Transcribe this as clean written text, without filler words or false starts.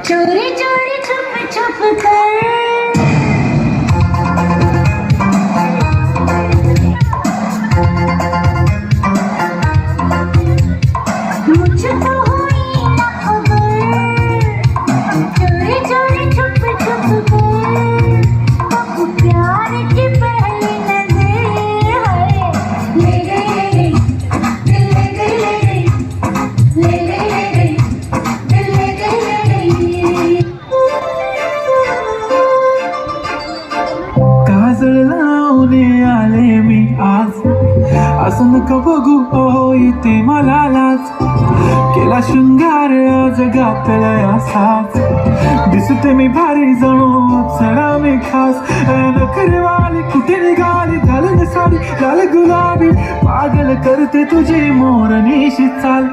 चोरी चोरी छुप छुप कर मुझको हुई न खबर, चोरी चोरी छुप छुप कर अब प्यार की पहली नजर है। ले गई दिल ले गई ले गई दिल ले गई। काजळ लावले आले मी आज, असं नका बघू हो इथे मला लाज, केला शृंगार आज घातलाय असाच, दिसते मी भारी जणू चढा मी खास, नखरेवाली कुठे निघाली घालून साडी लाल गुलाबी, पागल करते तुझी मोरनीशी चाल।